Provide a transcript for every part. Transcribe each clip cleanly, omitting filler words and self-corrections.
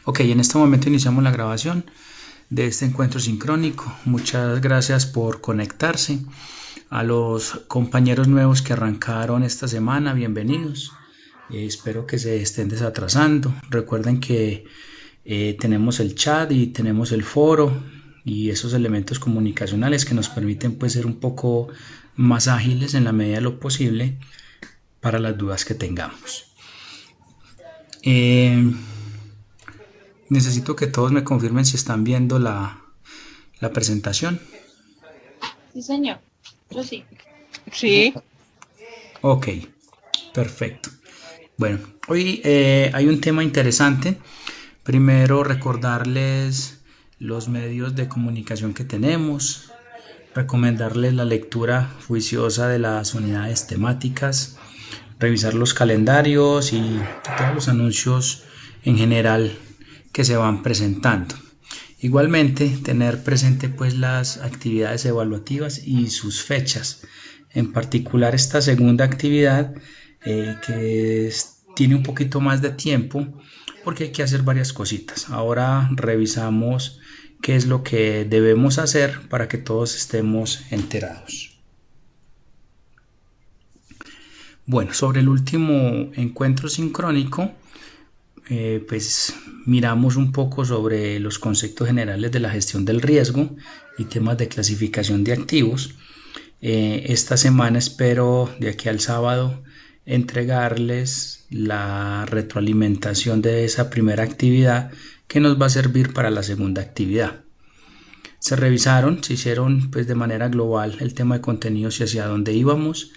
Ok, en este momento iniciamos la grabación de este encuentro sincrónico. Muchas gracias por conectarse. A los compañeros nuevos que arrancaron esta semana, bienvenidos. Espero que se estén desatrasando. Recuerden que tenemos el chat y tenemos el foro y esos elementos comunicacionales que nos permiten pues ser un poco más ágiles en la medida de lo posible para las dudas que tengamos. Necesito que todos me confirmen si están viendo la presentación. Sí, señor. Yo sí. Sí. Ok, perfecto. Bueno, hoy hay un tema interesante. Primero, recordarles los medios de comunicación que tenemos, recomendarles la lectura juiciosa de las unidades temáticas, revisar los calendarios y todos los anuncios en general que se van presentando. Igualmente, tener presente pues las actividades evaluativas y sus fechas. En particular esta segunda actividad tiene un poquito más de tiempo porque hay que hacer varias cositas. Ahora revisamos qué es lo que debemos hacer para que todos estemos enterados. Bueno, sobre el último encuentro sincrónico, pues miramos un poco sobre los conceptos generales de la gestión del riesgo y temas de clasificación de activos. Esta semana espero de aquí al sábado entregarles la retroalimentación de esa primera actividad que nos va a servir para la segunda actividad. Se hicieron pues de manera global el tema de contenidos y hacia dónde íbamos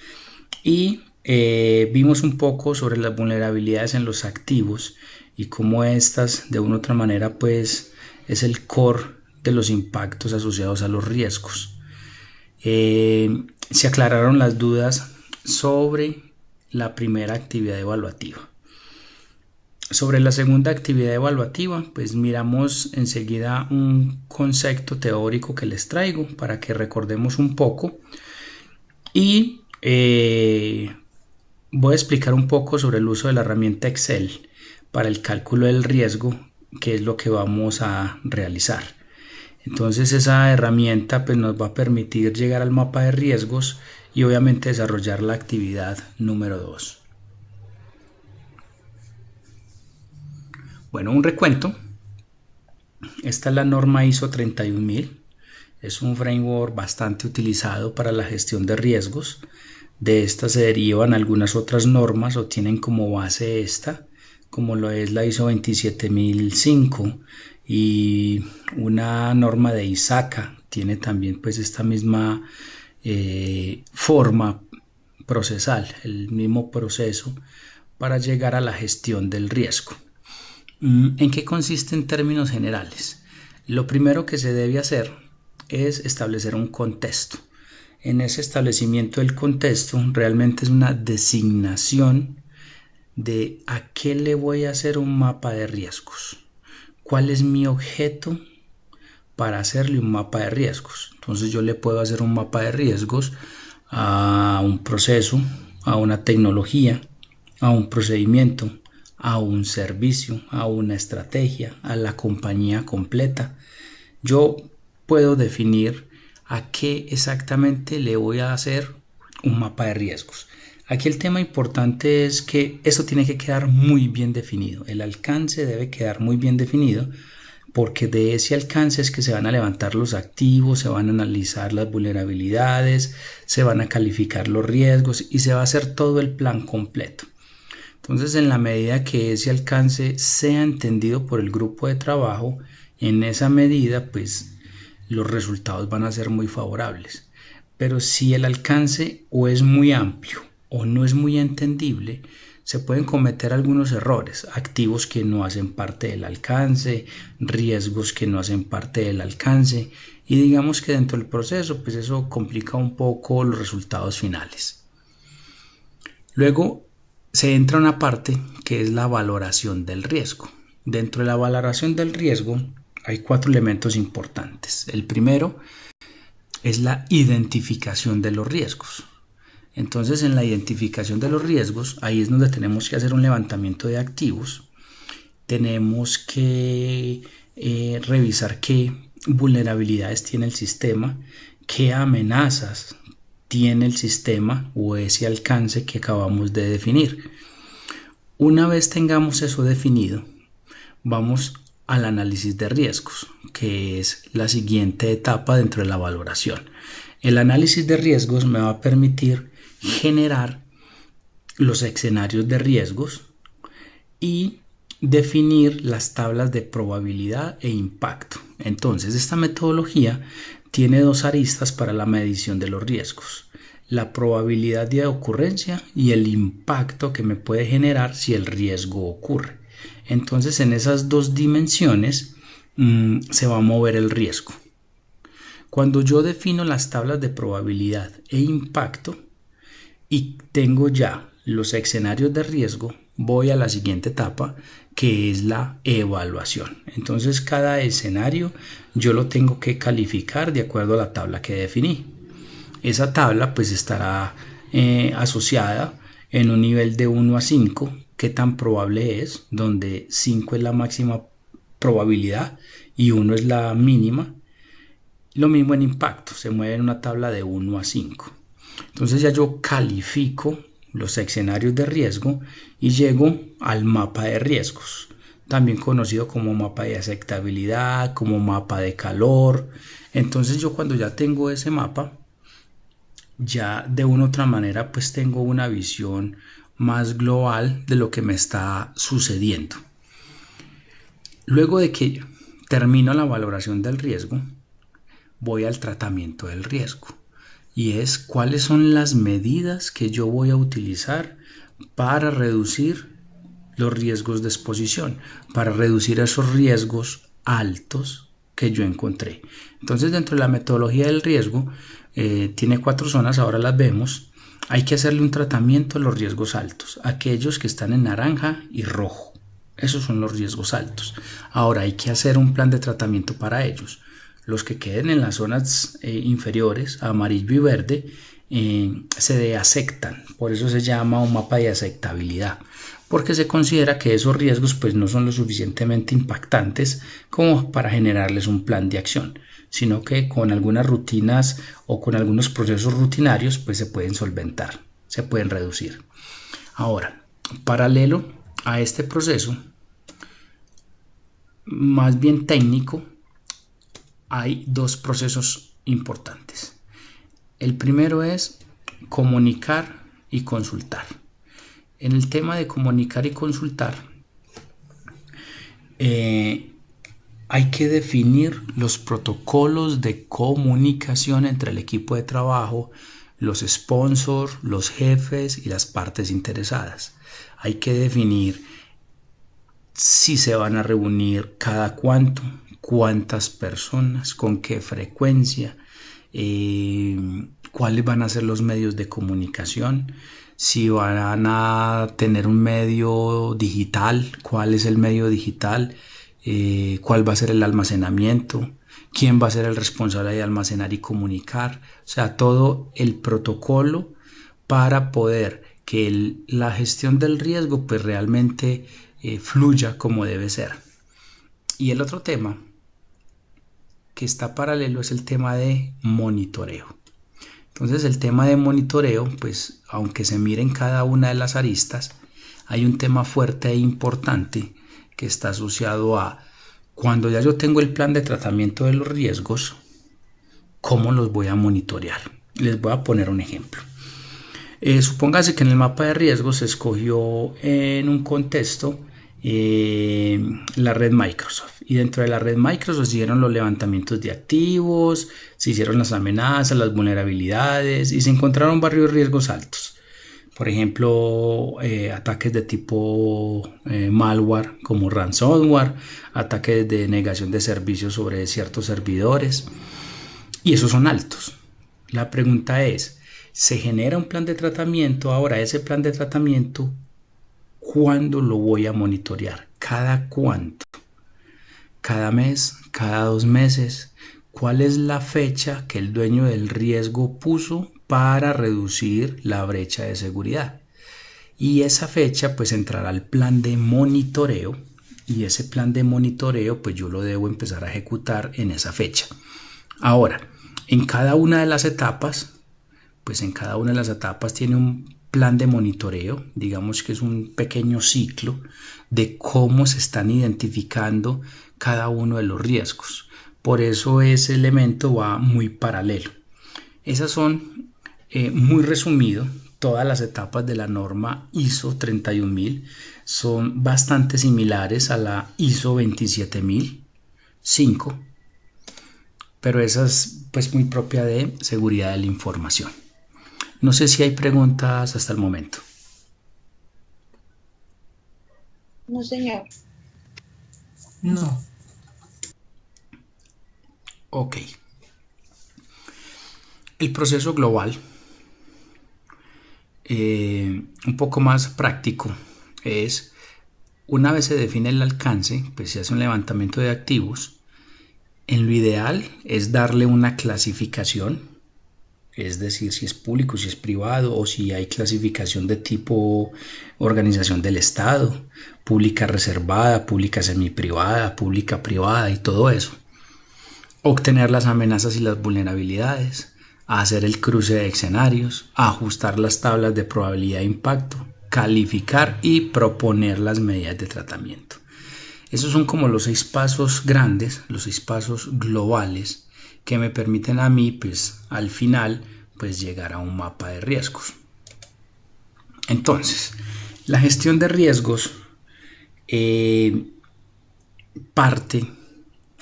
y vimos un poco sobre las vulnerabilidades en los activos y cómo estas de una u otra manera pues es el core de los impactos asociados a los riesgos. Se aclararon las dudas sobre la primera actividad evaluativa. Sobre la segunda actividad evaluativa, pues miramos enseguida un concepto teórico que les traigo para que recordemos un poco y voy a explicar un poco sobre el uso de la herramienta Excel para el cálculo del riesgo, que es lo que vamos a realizar. Entonces esa herramienta pues, nos va a permitir llegar al mapa de riesgos y obviamente desarrollar la actividad número 2. Bueno, un recuento. Esta es la norma ISO 31000. Es un framework bastante utilizado para la gestión de riesgos. De esta se derivan algunas otras normas o tienen como base esta, como lo es la ISO 27005 y una norma de ISACA tiene también pues esta misma forma procesal, el mismo proceso para llegar a la gestión del riesgo. ¿En qué consiste en términos generales? Lo primero que se debe hacer es establecer un contexto. En ese establecimiento del contexto realmente es una designación de a qué le voy a hacer un mapa de riesgos. ¿Cuál es mi objeto para hacerle un mapa de riesgos? Entonces yo le puedo hacer un mapa de riesgos a un proceso, a una tecnología, a un procedimiento, a un servicio, a una estrategia, a la compañía completa. Yo puedo definir a qué exactamente le voy a hacer un mapa de riesgos. Aquí el tema importante es que eso tiene que quedar muy bien definido. El alcance debe quedar muy bien definido porque de ese alcance es que se van a levantar los activos, se van a analizar las vulnerabilidades, se van a calificar los riesgos y se va a hacer todo el plan completo. Entonces, en la medida que ese alcance sea entendido por el grupo de trabajo, en esa medida, pues los resultados van a ser muy favorables. Pero si el alcance o es muy amplio o no es muy entendible, se pueden cometer algunos errores, activos que no hacen parte del alcance, riesgos que no hacen parte del alcance y digamos que dentro del proceso, pues eso complica un poco los resultados finales. Luego se entra una parte que es la valoración del riesgo. Dentro de la valoración del riesgo hay 4 elementos importantes. El primero es la identificación de los riesgos. Entonces, en la identificación de los riesgos, ahí es donde tenemos que hacer un levantamiento de activos tenemos que revisar qué vulnerabilidades tiene el sistema, qué amenazas tiene el sistema o ese alcance que acabamos de definir. Una vez tengamos eso definido, vamos al análisis de riesgos, que es la siguiente etapa dentro de la valoración. El análisis de riesgos me va a permitir generar los escenarios de riesgos y definir las tablas de probabilidad e impacto. Entonces, esta metodología tiene dos aristas para la medición de los riesgos: la probabilidad de ocurrencia y el impacto que me puede generar si el riesgo ocurre. Entonces, en esas dos dimensiones se va a mover el riesgo. Cuando yo defino las tablas de probabilidad e impacto y tengo ya los escenarios de riesgo, voy a la siguiente etapa, que es la evaluación. Entonces, cada escenario yo lo tengo que calificar de acuerdo a la tabla que definí. Esa tabla pues estará asociada en un nivel de 1 a 5, qué tan probable es, donde 5 es la máxima probabilidad y 1 es la mínima. Lo mismo en impacto, se mueve en una tabla de 1 a 5. Entonces ya yo califico los escenarios de riesgo y llego al mapa de riesgos, también conocido como mapa de aceptabilidad, como mapa de calor. Entonces yo cuando ya tengo ese mapa, ya de una u otra manera pues tengo una visión más global de lo que me está sucediendo. Luego de que termino la valoración del riesgo, voy al tratamiento del riesgo, y es cuáles son las medidas que yo voy a utilizar para reducir los riesgos de exposición, para reducir esos riesgos altos que yo encontré. Entonces, dentro de la metodología del riesgo, tiene 4 zonas, ahora las vemos. Hay que hacerle un tratamiento a los riesgos altos, aquellos que están en naranja y rojo. Esos son los riesgos altos. Ahora hay que hacer un plan de tratamiento para ellos. Los que queden en las zonas inferiores, amarillo y verde, se deaceptan. Por eso se llama un mapa de aceptabilidad, porque se considera que esos riesgos pues no son lo suficientemente impactantes como para generarles un plan de acción, sino que con algunas rutinas o con algunos procesos rutinarios pues se pueden solventar, se pueden reducir. Ahora, paralelo a este proceso, más bien técnico, hay dos procesos importantes. El primero es comunicar y consultar. En el tema de comunicar y consultar, hay que definir los protocolos de comunicación entre el equipo de trabajo, los sponsors, los jefes y las partes interesadas. Hay que definir si se van a reunir cada cuánto, cuántas personas, con qué frecuencia, cuáles van a ser los medios de comunicación, si van a tener un medio digital, cuál es el medio digital, cuál va a ser el almacenamiento, quién va a ser el responsable de almacenar y comunicar, o sea, todo el protocolo para poder que la gestión del riesgo pues realmente fluya como debe ser. Y el otro tema que está paralelo es el tema de monitoreo. Entonces el tema de monitoreo, pues aunque se miren cada una de las aristas, hay un tema fuerte e importante que está asociado a cuando ya yo tengo el plan de tratamiento de los riesgos, ¿cómo los voy a monitorear? Les voy a poner un ejemplo. Supóngase que en el mapa de riesgos se escogió en un contexto la red Microsoft, y dentro de la red Microsoft se hicieron los levantamientos de activos, se hicieron las amenazas, las vulnerabilidades y se encontraron varios riesgos altos. Por ejemplo, ataques de tipo malware como ransomware, ataques de negación de servicios sobre ciertos servidores, y esos son altos. La pregunta es, ¿se genera un plan de tratamiento? Ahora, ese plan de tratamiento, ¿cuándo lo voy a monitorear? ¿Cada cuánto? ¿Cada mes? ¿Cada 2 meses? ¿Cuál es la fecha que el dueño del riesgo puso para reducir la brecha de seguridad? Y esa fecha pues entrará al plan de monitoreo y ese plan de monitoreo pues yo lo debo empezar a ejecutar en esa fecha. Ahora, en cada una de las etapas, pues en cada una de las etapas tiene un plan de monitoreo, digamos que es un pequeño ciclo de cómo se están identificando cada uno de los riesgos. Por eso ese elemento va muy paralelo. Esas son, muy resumido, todas las etapas de la norma ISO 31000 son bastante similares a la ISO 27005, pero esa es pues muy propia de seguridad de la información. No sé si hay preguntas hasta el momento. No, señor. No. Ok. El proceso global, un poco más práctico, es una vez se define el alcance, pues se hace un levantamiento de activos. En lo ideal es darle una clasificación, es decir, si es público, si es privado o si hay clasificación de tipo organización del Estado, pública reservada, pública semiprivada, pública privada y todo eso. Obtener las amenazas y las vulnerabilidades, hacer el cruce de escenarios, ajustar las tablas de probabilidad de impacto, calificar y proponer las medidas de tratamiento. Esos son como los 6 pasos grandes, los 6 pasos globales que me permiten a mí, pues al final, pues llegar a un mapa de riesgos. Entonces, la gestión de riesgos parte,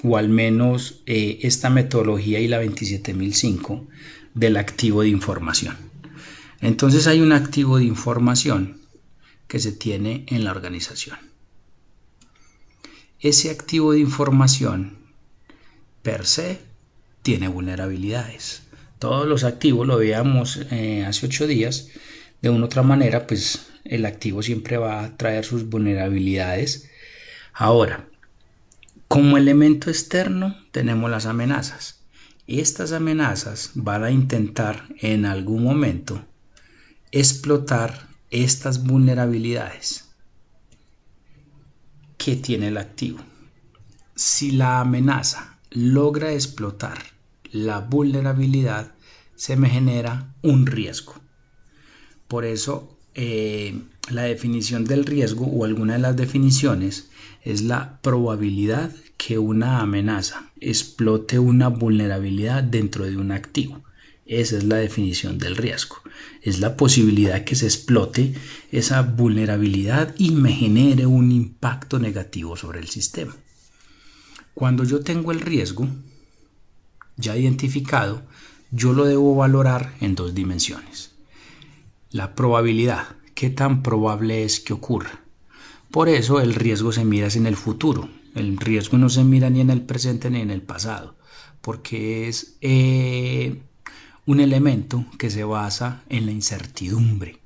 o al menos esta metodología y la 27005, del activo de información. Entonces hay un activo de información que se tiene en la organización. Ese activo de información per se tiene vulnerabilidades. Todos los activos, lo veíamos hace 8 días, de una u otra manera, pues el activo siempre va a traer sus vulnerabilidades. Ahora, como elemento externo tenemos las amenazas. Estas amenazas van a intentar en algún momento explotar estas vulnerabilidades que tiene el activo. Si la amenaza logra explotar la vulnerabilidad, se me genera un riesgo. Por eso la definición del riesgo, o alguna de las definiciones, es la probabilidad que una amenaza explote una vulnerabilidad dentro de un activo. Esa es la definición del riesgo. Es la posibilidad que se explote esa vulnerabilidad y me genere un impacto negativo sobre el sistema. Cuando yo tengo el riesgo ya identificado, yo lo debo valorar en 2 dimensiones. La probabilidad, qué tan probable es que ocurra. Por eso el riesgo se mira en el futuro. El riesgo no se mira ni en el presente ni en el pasado, porque es un elemento que se basa en la incertidumbre.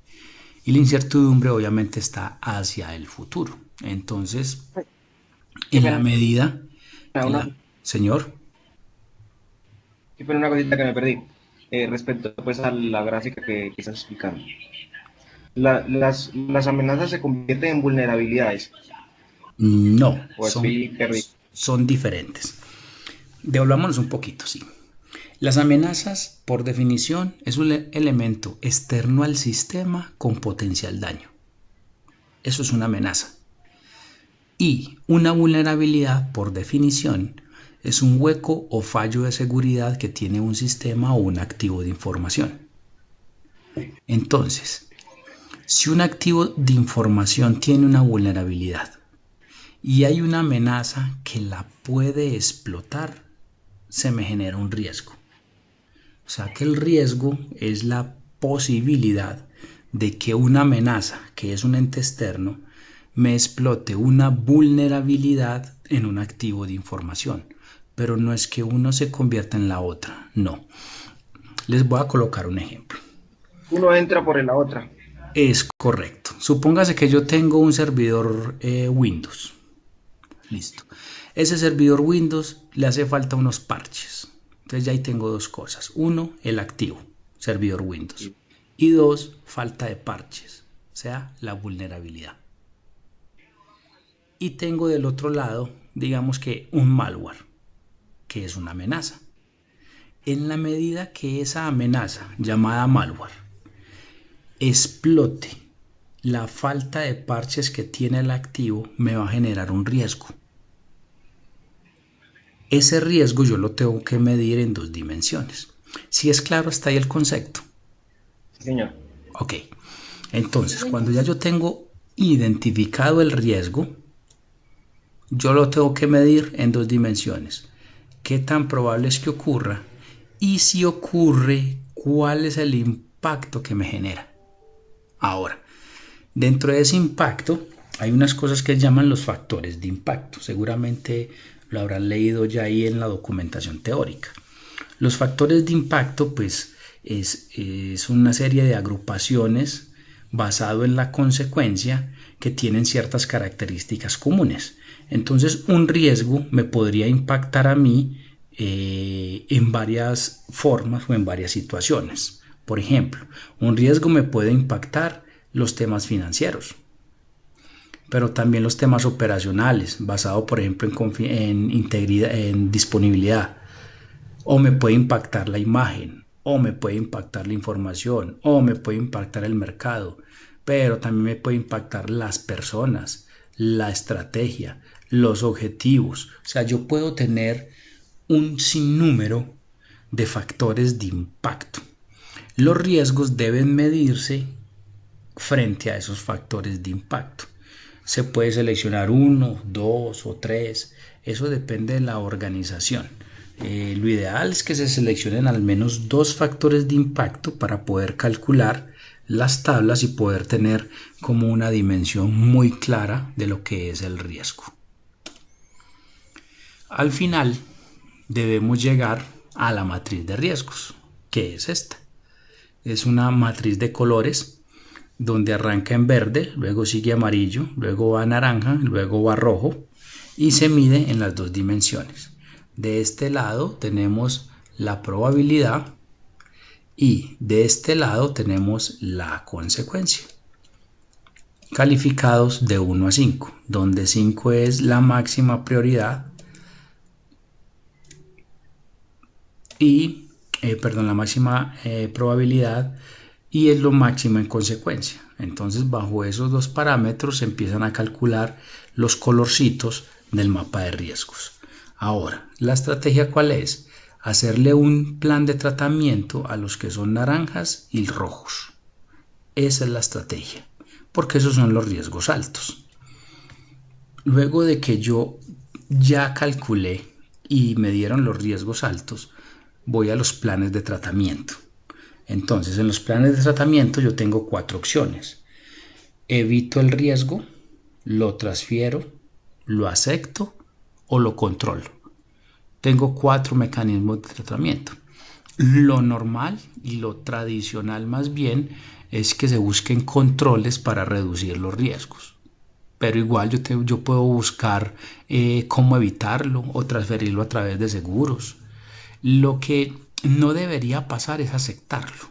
Y la incertidumbre obviamente está hacia el futuro. Entonces, en la medida... Señor. Sí, pero una cosita que me perdí. Respecto pues a la gráfica que estás explicando. Las amenazas se convierten en vulnerabilidades. No, O estoy perdido. son diferentes. Devolvámonos un poquito, sí. Las amenazas, por definición, es un elemento externo al sistema con potencial daño. Eso es una amenaza. Y una vulnerabilidad, por definición, es un hueco o fallo de seguridad que tiene un sistema o un activo de información. Entonces, si un activo de información tiene una vulnerabilidad y hay una amenaza que la puede explotar, se me genera un riesgo. O sea que el riesgo es la posibilidad de que una amenaza, que es un ente externo, me explote una vulnerabilidad en un activo de información. Pero no es que uno se convierta en la otra, no. Les voy a colocar un ejemplo. Uno entra por la otra. Es correcto. Supóngase que yo tengo un servidor Windows. Listo. Ese servidor Windows le hace falta unos parches. Entonces ya ahí tengo 2 cosas. 1, el activo, servidor Windows. Y 2, falta de parches, o sea, la vulnerabilidad. y tengo del otro lado, digamos que un malware, que es una amenaza. En la medida que esa amenaza, llamada malware, explote la falta de parches que tiene el activo, me va a generar un riesgo. Ese riesgo yo lo tengo que medir en 2 dimensiones. Si es claro, está ahí el concepto. Sí, señor. Ok, entonces cuando ya yo tengo identificado el riesgo, yo lo tengo que medir en 2 dimensiones. ¿Qué tan probable es que ocurra? Y si ocurre, ¿cuál es el impacto que me genera? Ahora, dentro de ese impacto hay unas cosas que llaman los factores de impacto. Seguramente lo habrán leído ya ahí en la documentación teórica. Los factores de impacto, pues, es una serie de agrupaciones basado en la consecuencia que tienen ciertas características comunes. Entonces, un riesgo me podría impactar a mí en varias formas o en varias situaciones. Por ejemplo, un riesgo me puede impactar los temas financieros, pero también los temas operacionales, basado por ejemplo en integridad, en disponibilidad, o me puede impactar la imagen, o me puede impactar la información, o me puede impactar el mercado, pero también me puede impactar las personas, la estrategia, los objetivos. O sea, yo puedo tener un sinnúmero de factores de impacto. Los riesgos deben medirse frente a esos factores de impacto. Se puede seleccionar 1, 2 o 3, eso depende de la organización. Lo ideal es que se seleccionen al menos 2 factores de impacto para poder calcular las tablas y poder tener como una dimensión muy clara de lo que es el riesgo. Al final debemos llegar a la matriz de riesgos, que es esta. Es una matriz de colores donde arranca en verde, luego sigue amarillo, luego va a naranja, luego va a rojo y se mide en las 2 dimensiones. De este lado tenemos la probabilidad y de este lado tenemos la consecuencia. Calificados de 1 a 5, donde 5 es la máxima prioridad y, la máxima probabilidad y es lo máximo en consecuencia. Entonces, bajo esos 2 parámetros se empiezan a calcular los colorcitos del mapa de riesgos. Ahora, ¿la estrategia cuál es? Hacerle un plan de tratamiento a los que son naranjas y rojos. Esa es la estrategia, porque esos son los riesgos altos. Luego de que yo ya calculé y me dieron los riesgos altos, voy a los planes de tratamiento. Entonces, en los planes de tratamiento yo tengo 4 opciones. Evito el riesgo, lo transfiero, lo acepto o lo controlo. Tengo 4 mecanismos de tratamiento. Lo normal y lo tradicional más bien es que se busquen controles para reducir los riesgos. Pero igual yo puedo buscar cómo evitarlo o transferirlo a través de seguros. Lo que no debería pasar es aceptarlo,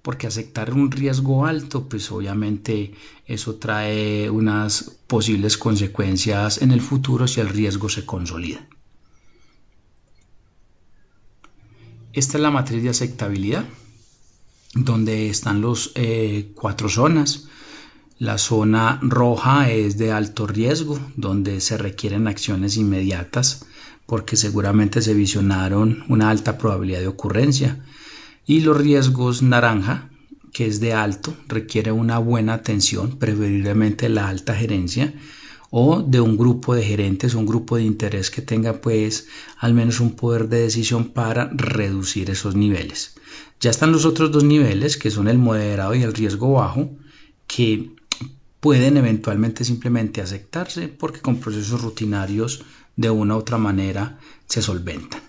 porque aceptar un riesgo alto, pues obviamente eso trae unas posibles consecuencias en el futuro si el riesgo se consolida. Esta es la matriz de aceptabilidad, donde están los 4 zonas. La zona roja es de alto riesgo, donde se requieren acciones inmediatas porque seguramente se visionaron una alta probabilidad de ocurrencia. Y los riesgos naranja, que es de alto, requiere una buena atención, preferiblemente la alta gerencia o de un grupo de gerentes, un grupo de interés que tenga pues al menos un poder de decisión para reducir esos niveles. Ya están los otros 2 niveles, que son el moderado y el riesgo bajo, que pueden eventualmente simplemente aceptarse porque con procesos rutinarios de una u otra manera se solventan.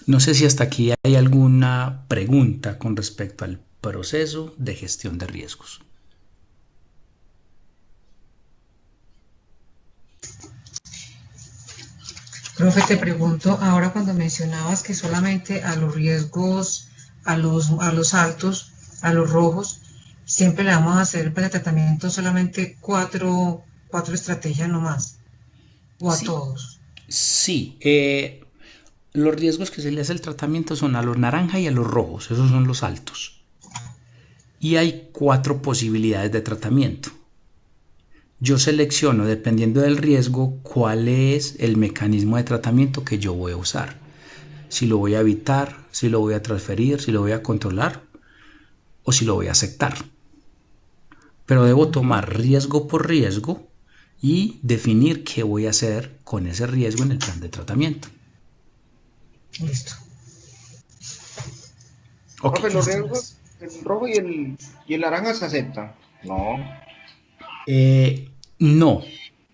No sé si hasta aquí hay alguna pregunta con respecto al proceso de gestión de riesgos. Profe, te pregunto, ahora cuando mencionabas que solamente a los riesgos, a los altos, a los rojos, siempre le vamos a hacer el plan de tratamiento solamente 4 cuatro estrategias nomás, o a Sí, todos. sí. Los riesgos que se le hace el tratamiento son a los naranja y a los rojos, esos son los altos. Y hay 4 posibilidades de tratamiento. Yo selecciono, dependiendo del riesgo, cuál es el mecanismo de tratamiento que yo voy a usar. Si lo voy a evitar, si lo voy a transferir, si lo voy a controlar o si lo voy a aceptar. Pero debo tomar riesgo por riesgo y definir qué voy a hacer con ese riesgo en el plan de tratamiento. Listo. Ok. Profe, los riesgos, el rojo y el naranja se aceptan. No. No,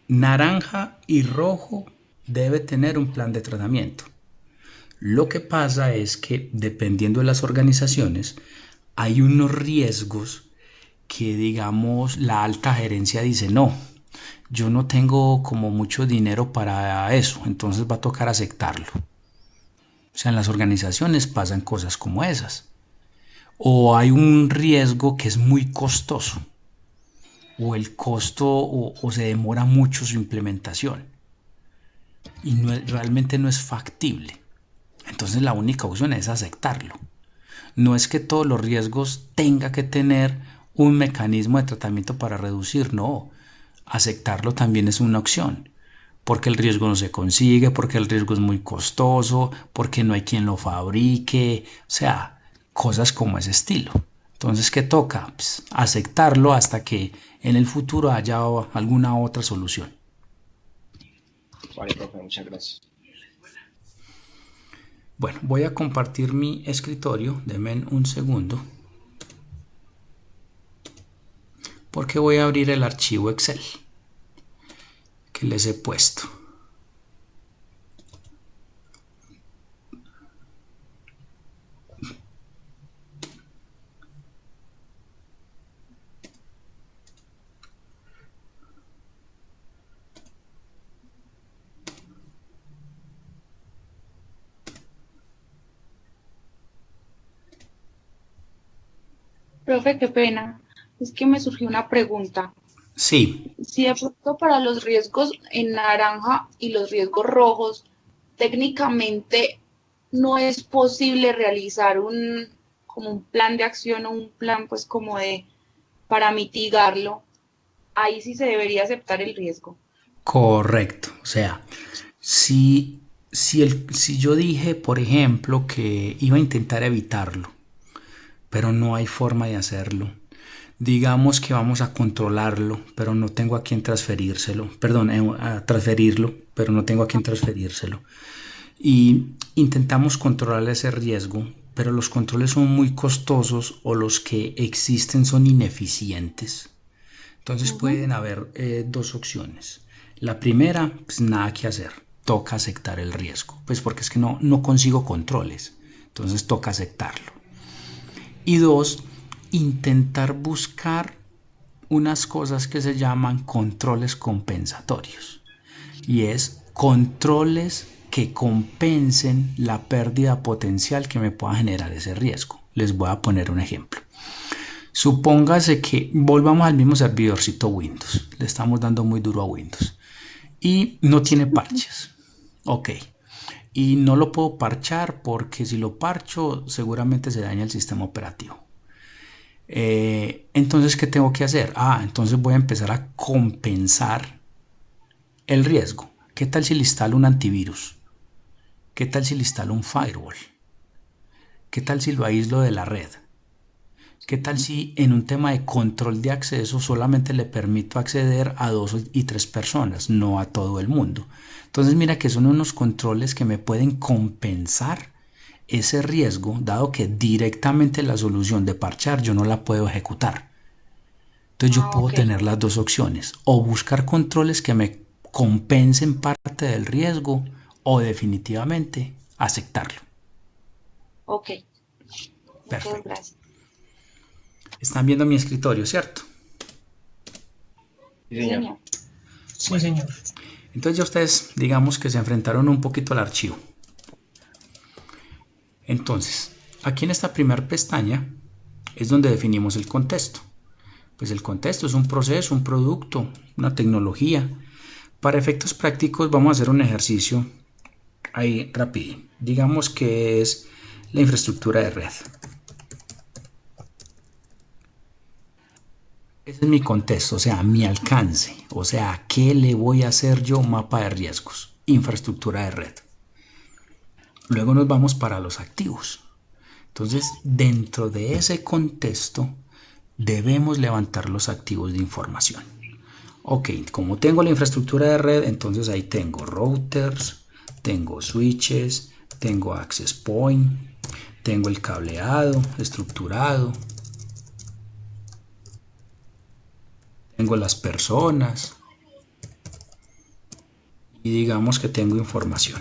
naranja y rojo debe tener un plan de tratamiento. Lo que pasa es que dependiendo de las organizaciones, hay unos riesgos que, digamos, la alta gerencia dice, no, yo no tengo como mucho dinero para eso, entonces va a tocar aceptarlo. O sea, en las organizaciones pasan cosas como esas. O hay un riesgo que es muy costoso, o el costo o se demora mucho su implementación y realmente no es factible. Entonces la única opción es aceptarlo. No es que todos los riesgos tenga que tener un mecanismo de tratamiento para reducir, no. Aceptarlo también es una opción, porque el riesgo no se consigue, porque el riesgo es muy costoso, porque no hay quien lo fabrique, o sea, cosas como ese estilo. Entonces, ¿qué toca? Pues, aceptarlo hasta que en el futuro haya alguna otra solución. Vale, profe, muchas gracias. Bueno, voy a compartir mi escritorio, denme un segundo, porque voy a abrir el archivo Excel que les he puesto. Profe, qué pena. Es que me surgió una pregunta. Sí, Si de pronto para los riesgos en naranja y los riesgos rojos, técnicamente no es posible realizar como un plan de acción o un plan pues como de para mitigarlo, ahí sí se debería aceptar el riesgo. correcto. O sea, si yo dije, por ejemplo, que iba a intentar evitarlo, pero no hay forma de hacerlo. Digamos que vamos a controlarlo, pero no tengo a quién transferírselo. Perdón, a transferirlo, pero no tengo a quién transferírselo. Y intentamos controlar ese riesgo, pero los controles son muy costosos o los que existen son ineficientes. Entonces pueden haber 2 opciones. La primera, pues nada que hacer, toca aceptar el riesgo, pues porque es que no consigo controles, entonces toca aceptarlo. Y 2, intentar buscar unas cosas que se llaman controles compensatorios. Y es controles que compensen la pérdida potencial que me pueda generar ese riesgo. Les voy a poner un ejemplo. Supóngase que volvamos al mismo servidorcito Windows. Le estamos dando muy duro a Windows. Y no tiene parches. Ok. Y no lo puedo parchar porque si lo parcho seguramente se daña el sistema operativo. Entonces, ¿qué tengo que hacer? Entonces voy a empezar a compensar el riesgo. ¿Qué tal si le instalo un antivirus? ¿Qué tal si le instalo un firewall? ¿Qué tal si lo aíslo de la red? ¿Qué tal si en un tema de control de acceso solamente le permito acceder a 2 y 3 personas, no a todo el mundo? Entonces mira que son unos controles que me pueden compensar ese riesgo, dado que directamente la solución de parchar yo no la puedo ejecutar. Entonces yo puedo Ok, tener las 2 opciones, o buscar controles que me compensen parte del riesgo, o definitivamente aceptarlo. ok, muchas Perfecto. gracias. Están viendo mi escritorio, ¿cierto? Sí, Sí, señor. señor. Sí, señor. Entonces ya ustedes digamos que se enfrentaron un poquito al archivo. Entonces, aquí en esta primera pestaña es donde definimos el contexto. Pues el contexto es un proceso, un producto, una tecnología. Para efectos prácticos vamos a hacer un ejercicio ahí rápido. Digamos que es la infraestructura de red. Ese es mi contexto, o sea, mi alcance. O sea, ¿qué le voy a hacer yo? Mapa de riesgos, infraestructura de red. Luego nos vamos para los activos. Entonces, dentro de ese contexto, debemos levantar los activos de información. Ok, como tengo la infraestructura de red, entonces ahí tengo routers, tengo switches, tengo access point, tengo el cableado estructurado, tengo las personas y digamos que tengo información.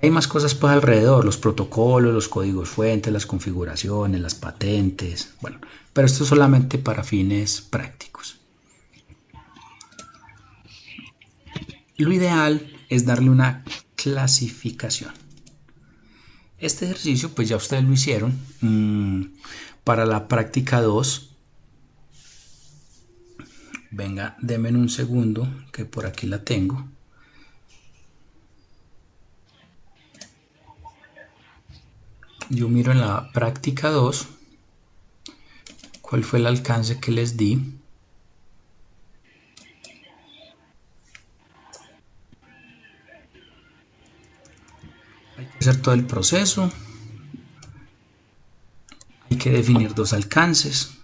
Hay más cosas pues alrededor, los protocolos, los códigos fuentes, las configuraciones, las patentes, bueno, pero esto es solamente para fines prácticos. Lo ideal es darle una clasificación. Este ejercicio pues ya ustedes lo hicieron. Para la práctica 2, venga, denme un segundo que por aquí la tengo. Yo miro en la práctica 2 cuál fue el alcance que les di. Hay que hacer todo el proceso. Hay que definir dos alcances.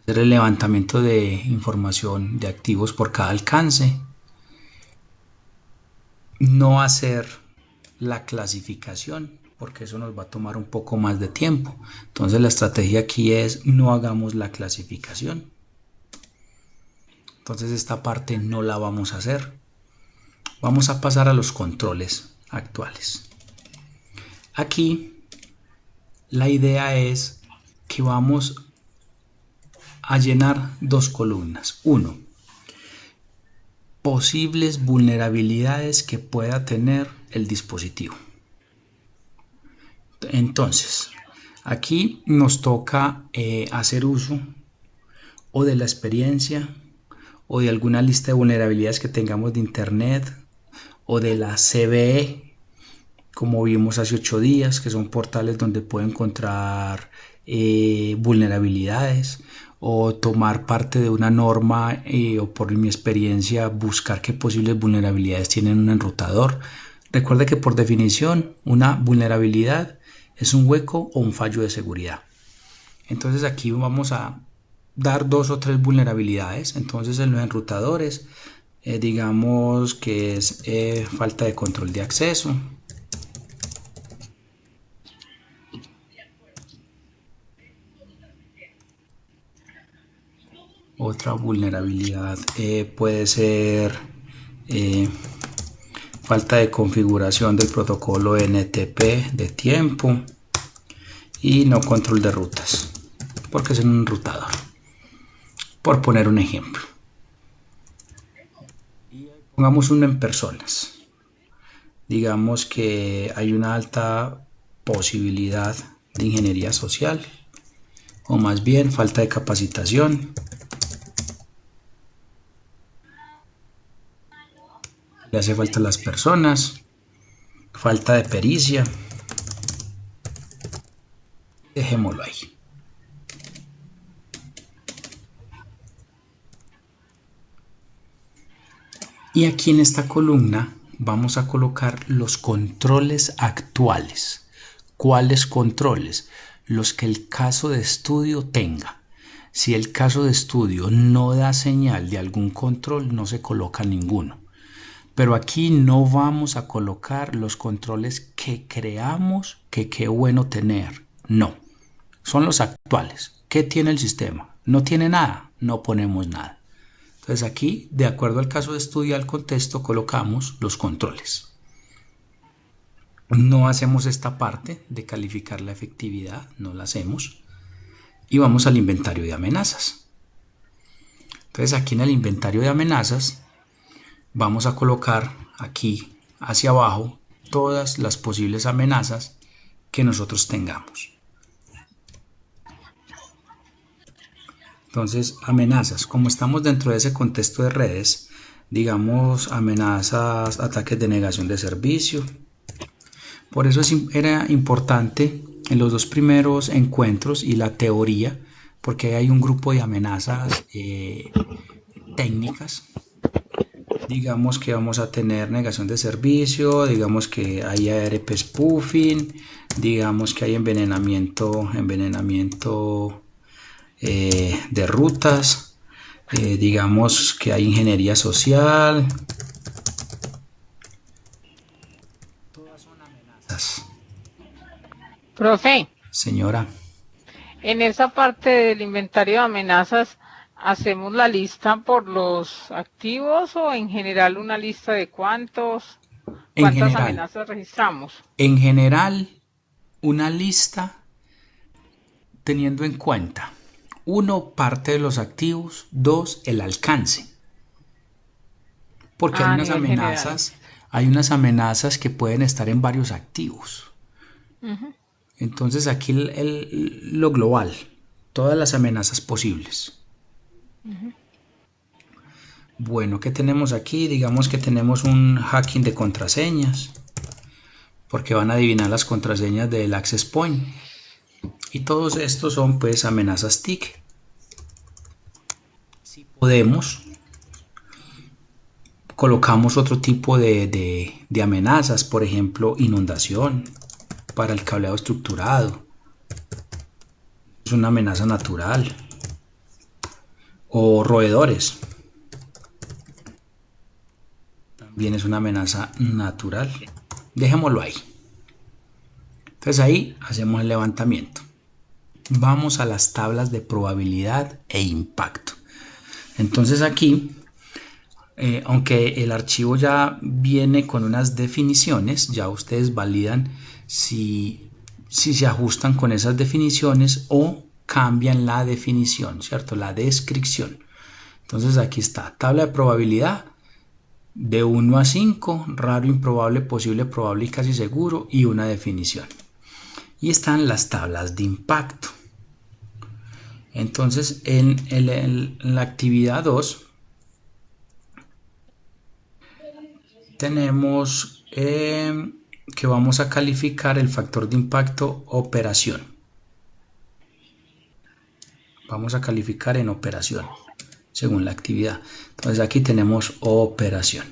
Hacer el levantamiento de información de activos por cada alcance. No hacer la clasificación, porque eso nos va a tomar un poco más de tiempo. Entonces la estrategia aquí es no hagamos la clasificación. Entonces esta parte no la vamos a hacer. Vamos a pasar a los controles actuales. Aquí la idea es que vamos a llenar dos columnas. Uno, posibles vulnerabilidades que pueda tener el dispositivo. Entonces, aquí nos toca hacer uso o de la experiencia o de alguna lista de vulnerabilidades que tengamos de internet o de la CVE, como vimos hace 8 días, que son portales donde puedo encontrar vulnerabilidades, o tomar parte de una norma o por mi experiencia buscar qué posibles vulnerabilidades tienen un enrutador. Recuerde que por definición una vulnerabilidad es un hueco o un fallo de seguridad. Entonces aquí vamos a dar 2 o 3 vulnerabilidades. Entonces en los enrutadores digamos que es falta de control de acceso, otra vulnerabilidad puede ser falta de configuración del protocolo NTP de tiempo y no control de rutas, porque es un enrutador, por poner un ejemplo. Y pongamos uno en personas. Digamos que hay una alta posibilidad de ingeniería social, o más bien falta de capacitación. Le hace falta a las personas, falta de pericia. Dejémoslo ahí. Y aquí en esta columna vamos a colocar los controles actuales. ¿Cuáles controles? Los que el caso de estudio tenga. Si el caso de estudio no da señal de algún control, no se coloca ninguno. Pero aquí no vamos a colocar los controles que creamos que qué bueno tener. No, son los actuales. ¿Qué tiene el sistema? No tiene nada, no ponemos nada. Entonces aquí, de acuerdo al caso de estudio, al contexto, colocamos los controles. No hacemos esta parte de calificar la efectividad, no la hacemos. Y vamos al inventario de amenazas. Entonces aquí en el inventario de amenazas vamos a colocar aquí hacia abajo todas las posibles amenazas que nosotros tengamos. Entonces, amenazas, como estamos dentro de ese contexto de redes, digamos amenazas, ataques de negación de servicio. Por eso era importante en los dos primeros encuentros y la teoría, porque hay un grupo de amenazas técnicas. Digamos que vamos a tener negación de servicio, digamos que hay ARP spoofing, digamos que hay envenenamiento de rutas, digamos que hay ingeniería social. Todas son amenazas. Profe, Señora, en esa parte del inventario de amenazas, ¿hacemos la lista por los activos o en general una lista de cuántas amenazas registramos? En general, una lista teniendo en cuenta, 1, parte de los activos, 2, el alcance. Porque hay unas amenazas que pueden estar en varios activos. Entonces aquí lo global, todas las amenazas posibles. Bueno, ¿qué tenemos aquí? Digamos que tenemos un hacking de contraseñas, porque van a adivinar las contraseñas del access point. Y todos estos son pues amenazas TIC. Si podemos, colocamos otro tipo de amenazas, por ejemplo, inundación para el cableado estructurado. Es una amenaza natural. O roedores. También es una amenaza natural. Dejémoslo ahí. Entonces ahí hacemos el levantamiento. Vamos a las tablas de probabilidad e impacto. Entonces aquí, aunque el archivo ya viene con unas definiciones, ya ustedes validan si se ajustan con esas definiciones o cambian la definición, ¿cierto? La descripción. Entonces aquí está, tabla de probabilidad de 1 a 5, raro, improbable, posible, probable y casi seguro, y una definición. Y están las tablas de impacto. Entonces en la actividad 2 tenemos que vamos a calificar el factor de impacto operación. Vamos a calificar en operación según la actividad. Entonces aquí tenemos operación.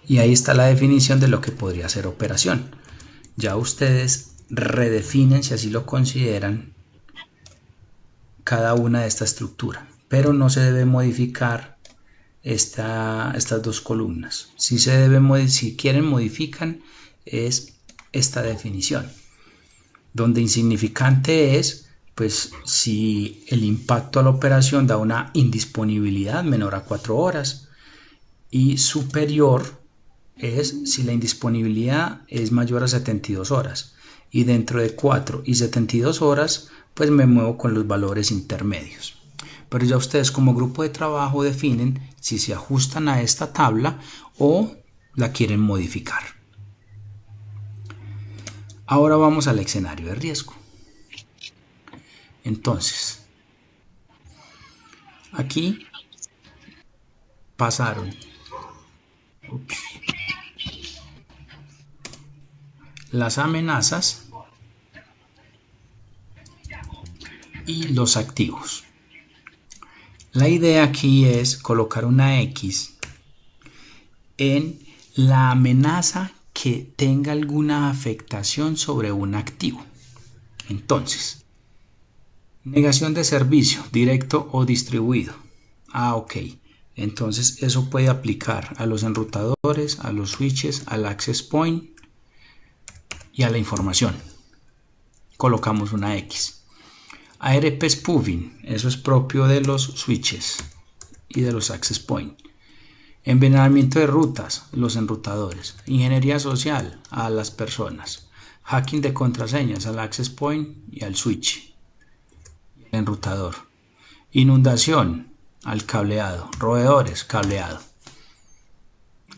Y ahí está la definición de lo que podría ser operación. Ya ustedes redefinen, si así lo consideran, cada una de esta estructura. Pero no se debe modificar estas dos columnas. Si quieren modifican es esta definición, donde insignificante es pues si el impacto a la operación da una indisponibilidad menor a 4 horas y superior es si la indisponibilidad es mayor a 72 horas y dentro de 4 y 72 horas pues me muevo con los valores intermedios. Pero ya ustedes como grupo de trabajo definen si se ajustan a esta tabla o la quieren modificar. Ahora vamos al escenario de riesgo. Entonces, aquí pasaron las amenazas y los activos. La idea aquí es colocar una X en la amenaza que tenga alguna afectación sobre un activo. Entonces, negación de servicio, directo o distribuido. Ok. Entonces eso puede aplicar a los enrutadores, a los switches, al access point y a la información. Colocamos una X. ARP spoofing, eso es propio de los switches y de los access point. Envenenamiento de rutas, los enrutadores. Ingeniería social, a las personas. Hacking de contraseñas, al access point y al switch, el enrutador. Inundación, al cableado. Roedores, cableado.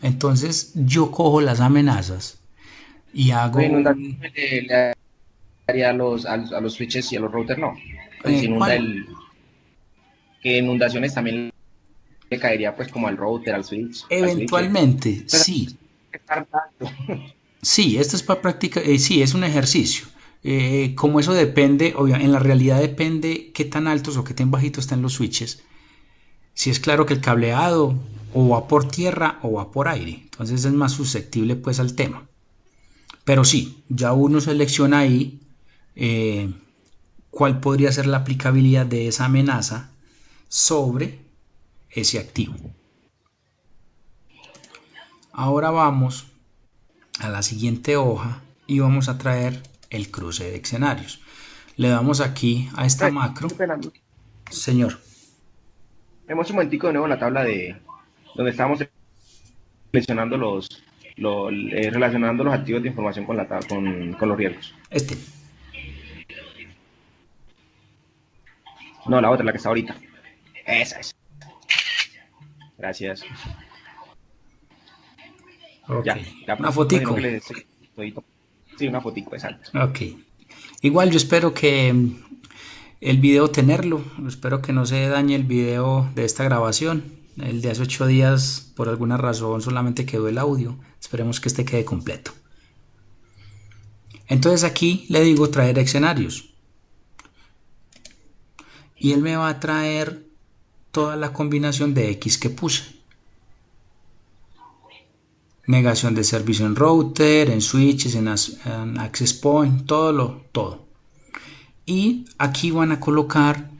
Entonces yo cojo las amenazas y hago a los switches y a los routers no. Pues se inunda ¿Cuál? que inundaciones también le caería pues como al router, al switch, al switcher. Eventualmente, Pero sí. estar tanto. Sí, esto es para práctica, sí, es un ejercicio. Como eso depende, en la realidad depende qué tan altos o qué tan bajitos están los switches. Si es claro que el cableado o va por tierra o va por aire, entonces es más susceptible pues al tema. Pero sí, ya uno selecciona ahí cuál podría ser la aplicabilidad de esa amenaza sobre ese activo. Ahora vamos a la siguiente hoja y vamos a traer el cruce de escenarios. Le damos aquí a esta macro. Señor. Vemos un momentico de nuevo en la tabla de donde estábamos seleccionando relacionando los activos de información con los riesgos. No, la otra, la que está ahorita. Esa es. Gracias. Okay. Ya, una fotico. Sí, una fotico, exacto. Ok. Igual yo espero que el video tenerlo. Espero que no se dañe el video de esta grabación. El de hace 8 días, por alguna razón, solamente quedó el audio. Esperemos que este quede completo. Entonces aquí le digo traer escenarios. Y él me va a traer toda la combinación de X que puse. Negación de servicio en router, en switches, en access point, todo. Y aquí van a colocar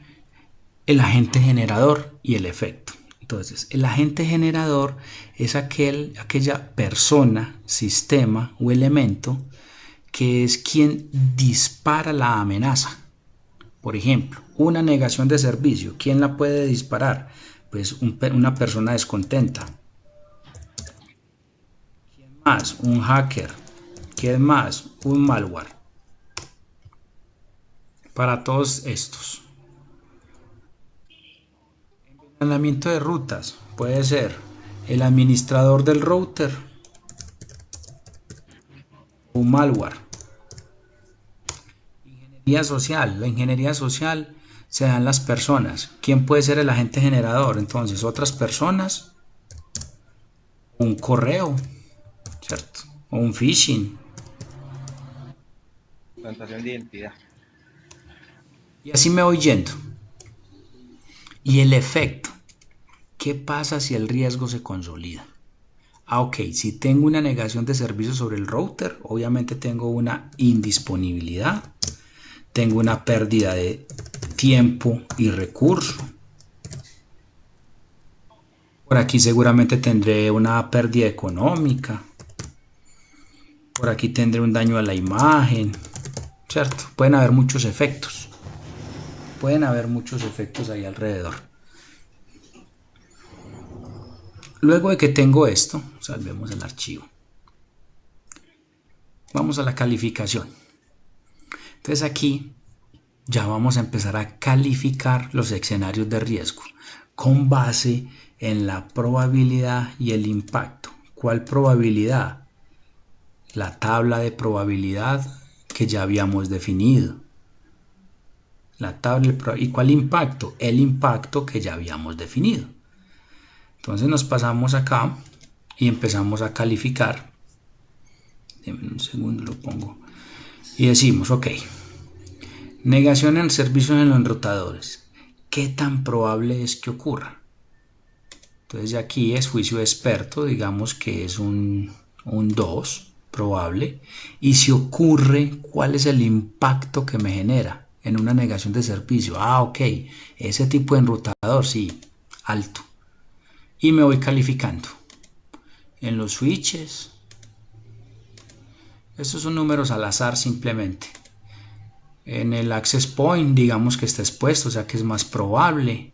el agente generador y el efecto. Entonces, el agente generador es aquella persona, sistema o elemento que es quien dispara la amenaza. Por ejemplo, una negación de servicio, ¿quién la puede disparar? Pues una persona descontenta. ¿Quién más? Un hacker. ¿Quién más? Un malware. Para todos estos. Envenenamiento de rutas puede ser el administrador del router, un malware. Ingeniería social. La ingeniería social se dan las personas. ¿Quién puede ser el agente generador? Entonces, otras personas, un correo, ¿cierto? O un phishing. Plantación de identidad. Y así me voy yendo. Y el efecto. ¿Qué pasa si el riesgo se consolida? Ok, si tengo una negación de servicio sobre el router, obviamente tengo una indisponibilidad, tengo una pérdida de tiempo y recurso. Por aquí seguramente tendré una pérdida económica. Por aquí tendré un daño a la imagen, ¿cierto? Pueden haber muchos efectos. Pueden haber muchos efectos ahí alrededor. Luego de que tengo esto, salvemos el archivo. Vamos a la calificación. Entonces aquí ya vamos a empezar a calificar los escenarios de riesgo con base en la probabilidad y el impacto. ¿Cuál probabilidad? La tabla de probabilidad que ya habíamos definido. La tabla ¿Y cuál impacto? El impacto que ya habíamos definido. Entonces nos pasamos acá y empezamos a calificar. Denme un segundo, lo pongo. Y decimos, ok, negación en servicios en los enrutadores. ¿Qué tan probable es que ocurra? Entonces aquí es juicio experto, digamos que es un 2 probable. Y si ocurre, ¿cuál es el impacto que me genera en una negación de servicio? Ok, ese tipo de enrutador, sí, alto. Y me voy calificando. En los switches, estos son números al azar simplemente. En el access point, digamos que está expuesto, o sea que es más probable.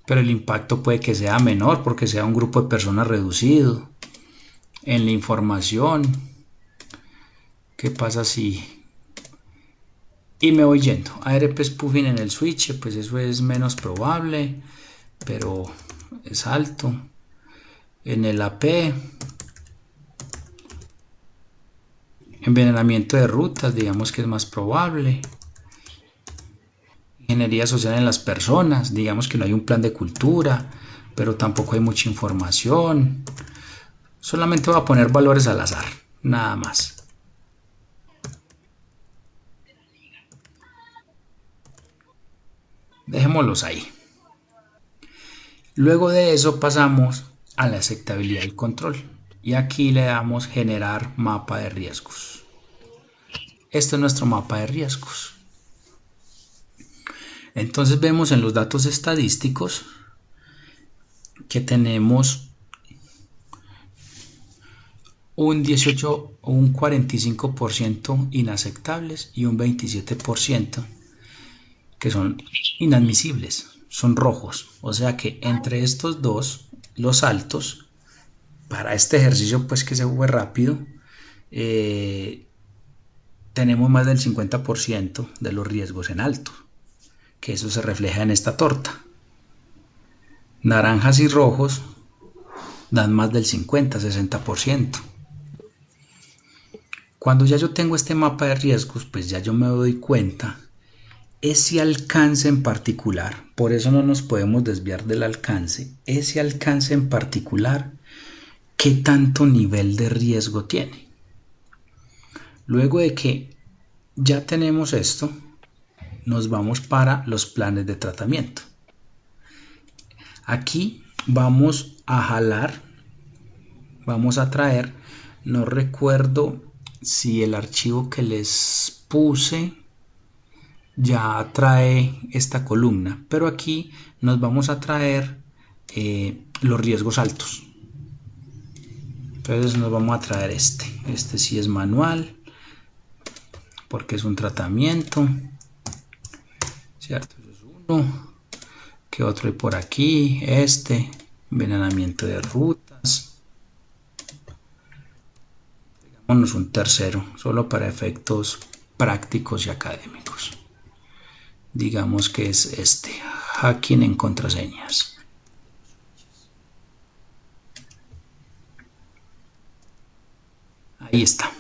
Pero el impacto puede que sea menor porque sea un grupo de personas reducido. En la información, ¿qué pasa si...? Y me voy yendo. ARP spoofing en el switch, pues eso es menos probable, pero es alto. En el AP, Envenenamiento de rutas, digamos que es más probable. Ingeniería social en las personas, digamos que no hay un plan de cultura, pero tampoco hay mucha información. Solamente voy a poner valores al azar, nada más. Dejémoslos ahí. Luego de eso pasamos a la aceptabilidad y control. Y aquí le damos generar mapa de riesgos. Este es nuestro mapa de riesgos. Entonces vemos en los datos estadísticos que tenemos un 18 o un 45% inaceptables y un 27% que son inadmisibles, son rojos. O sea que entre estos dos, los altos, para este ejercicio pues que se fue rápido, tenemos más del 50% de los riesgos en alto, que eso se refleja en esta torta. Naranjas y rojos dan más del 50-60%. Cuando ya yo tengo este mapa de riesgos, pues ya yo me doy cuenta ese alcance en particular, por eso no nos podemos desviar del alcance, ese alcance en particular, ¿qué tanto nivel de riesgo tiene? Luego de que ya tenemos esto, nos vamos para los planes de tratamiento. Aquí vamos a jalar, vamos a traer, no recuerdo si el archivo que les puse ya trae esta columna, pero aquí nos vamos a traer los riesgos altos. Entonces nos vamos a traer este sí es manual porque es un tratamiento, cierto, eso es uno. ¿Qué otro hay por aquí? Envenenamiento de rutas. Digámonos un tercero, solo para efectos prácticos y académicos. Digamos que es hacking en contraseñas. Ahí está.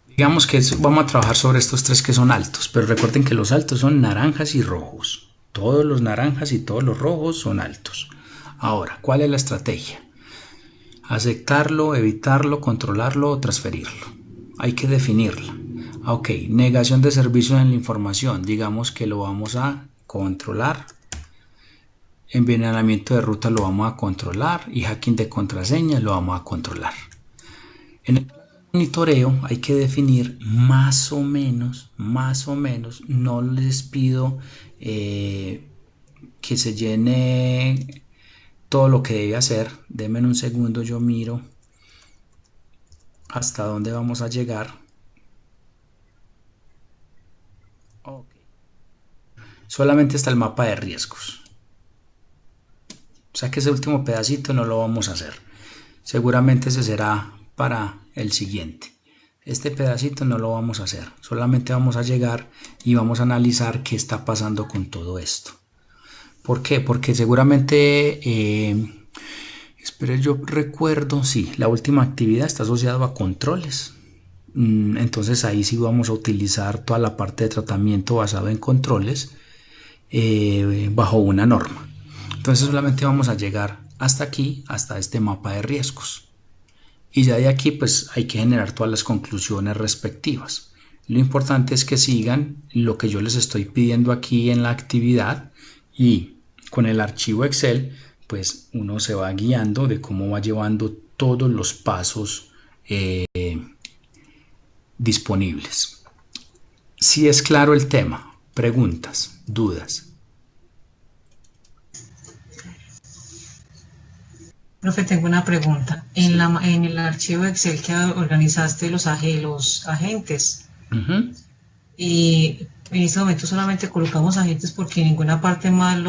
Digamos que vamos a trabajar sobre estos tres que son altos, pero recuerden que los altos son naranjas y rojos. Todos los naranjas y todos los rojos son altos. Ahora, ¿cuál es la estrategia? Aceptarlo, evitarlo, controlarlo o transferirlo. Hay que definirla. Ok, negación de servicios en la información. Digamos que lo vamos a controlar. Envenenamiento de ruta lo vamos a controlar y hacking de contraseñas lo vamos a controlar. En el monitoreo hay que definir más o menos, no les pido que se llene todo lo que debe hacer. Denme un segundo, yo miro hasta dónde vamos a llegar. Okay. Solamente está el mapa de riesgos. O sea que ese último pedacito no lo vamos a hacer. Seguramente ese será para el siguiente. Este pedacito no lo vamos a hacer. Solamente vamos a llegar y vamos a analizar qué está pasando con todo esto. ¿Por qué? Porque seguramente, espero yo recuerdo, sí, la última actividad está asociada a controles. Entonces ahí sí vamos a utilizar toda la parte de tratamiento basado en controles bajo una norma. Entonces solamente vamos a llegar hasta aquí, hasta este mapa de riesgos. Y ya de aquí pues hay que generar todas las conclusiones respectivas. Lo importante es que sigan lo que yo les estoy pidiendo aquí en la actividad y con el archivo Excel pues uno se va guiando de cómo va llevando todos los pasos disponibles. Si es claro el tema, preguntas, dudas. Profe, tengo una pregunta. En el archivo Excel que organizaste los agentes, y en este momento solamente colocamos agentes porque en ninguna parte más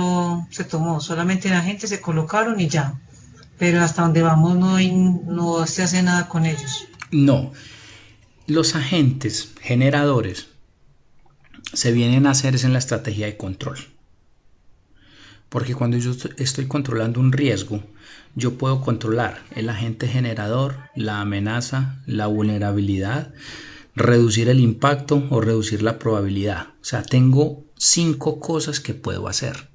se tomó, solamente en agentes se colocaron y ya. Pero hasta donde vamos no se hace nada con ellos. No, los agentes generadores se vienen a hacer en la estrategia de control. porque cuando yo estoy controlando un riesgo, yo puedo controlar el agente generador, la amenaza, la vulnerabilidad, reducir el impacto o reducir la probabilidad. O sea, tengo 5 cosas que puedo hacer.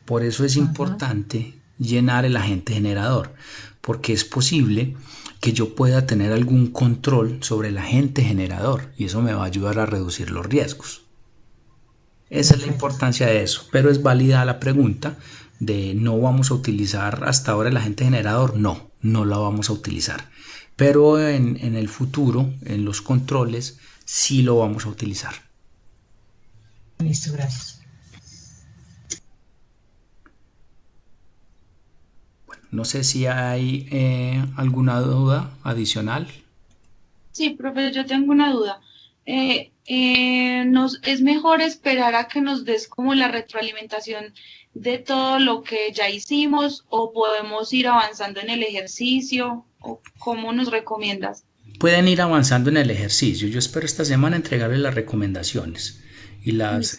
Por eso es importante llenar el agente generador, porque es posible que yo pueda tener algún control sobre el agente generador y eso me va a ayudar a reducir los riesgos. Esa es la importancia de eso, pero es válida la pregunta de no vamos a utilizar hasta ahora el agente generador. No, no la vamos a utilizar, pero en el futuro, en los controles, sí lo vamos a utilizar. Listo, gracias. No sé si hay alguna duda adicional. Sí, profe, yo tengo una duda. ¿Es mejor esperar a que nos des como la retroalimentación de todo lo que ya hicimos o podemos ir avanzando en el ejercicio? ¿O cómo nos recomiendas? Pueden ir avanzando en el ejercicio. Yo espero esta semana entregarles las recomendaciones y las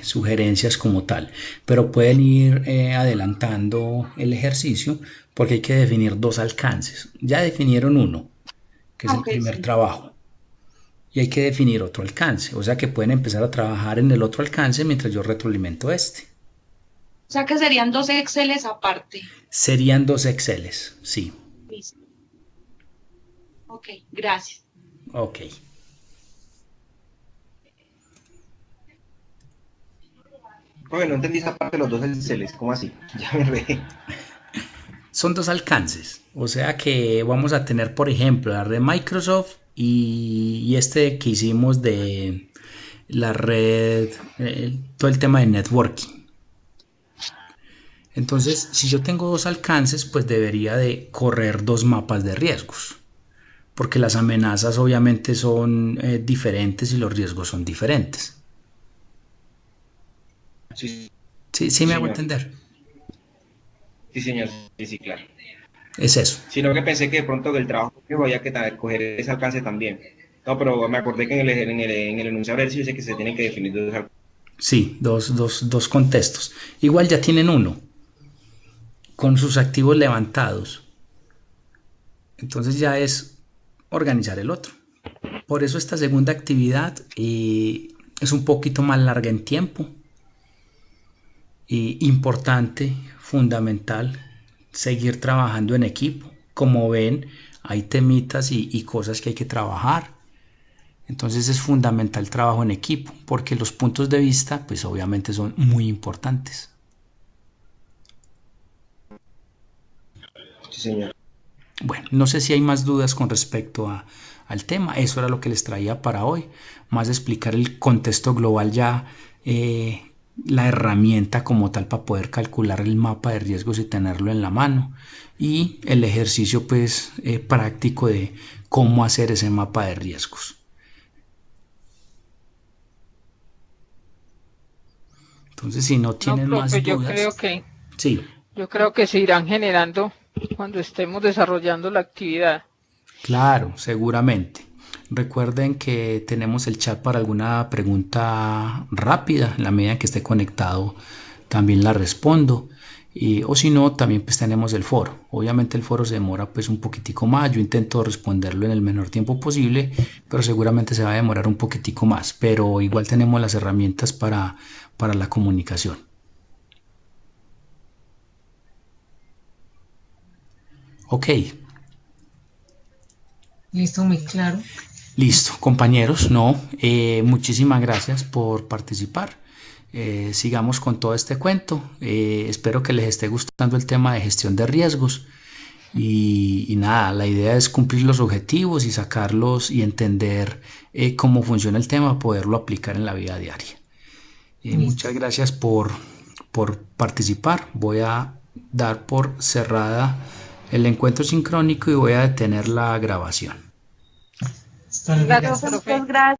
sugerencias como tal, pero pueden ir adelantando el ejercicio porque hay que definir 2 alcances. Ya definieron uno, que es el primer trabajo, y hay que definir otro alcance, o sea que pueden empezar a trabajar en el otro alcance mientras yo retroalimento este. O sea que serían 2 Exceles aparte. Serían 2 Exceles, sí. Listo. Ok, gracias. Ok. Oye, no entendí esa parte de los 2 Exceles, ¿cómo así? Ya me enredé. Son 2 alcances, o sea que vamos a tener, por ejemplo, la red Microsoft y este que hicimos de la red, todo el tema de networking. Entonces, si yo tengo 2 alcances, pues debería de correr 2 mapas de riesgos, porque las amenazas obviamente son diferentes y los riesgos son diferentes. Sí, me hago entender. Sí, señor, sí, claro. Es eso. Sino que pensé que de pronto del trabajo que había que coger ese alcance también. No, pero me acordé que en el enunciado de ejercicio dice que se tienen que definir 2 alcances. Sí, dos contextos. Igual ya tienen uno, con sus activos levantados. Entonces ya es organizar el otro. Por eso esta segunda actividad es un poquito más larga en tiempo. Importante, fundamental, seguir trabajando en equipo. Como ven, hay temitas y cosas que hay que trabajar. Entonces es fundamental el trabajo en equipo, porque los puntos de vista, pues obviamente son muy importantes. Sí, señor. Bueno, no sé si hay más dudas con respecto al tema. Eso era lo que les traía para hoy. Más explicar el contexto global ya, la herramienta como tal para poder calcular el mapa de riesgos y tenerlo en la mano. Y el ejercicio pues práctico de cómo hacer ese mapa de riesgos. Entonces, si no tienen más dudas, yo creo que se irán generando cuando estemos desarrollando la actividad. Claro, seguramente. Recuerden que tenemos el chat para alguna pregunta rápida. En la medida que esté conectado, también la respondo. O si no, también pues tenemos el foro. Obviamente el foro se demora pues un poquitico más. Yo intento responderlo en el menor tiempo posible, pero seguramente se va a demorar un poquitico más. Pero igual tenemos las herramientas para la comunicación. Ok. Listo, muy claro. Listo, compañeros. Muchísimas gracias por participar. Sigamos con todo este cuento. Espero que les esté gustando el tema de gestión de riesgos. Y nada, la idea es cumplir los objetivos y sacarlos y entender cómo funciona el tema, poderlo aplicar en la vida diaria. Muchas gracias por participar. Voy a dar por cerrada el encuentro sincrónico y voy a detener la grabación. Gracias, profe.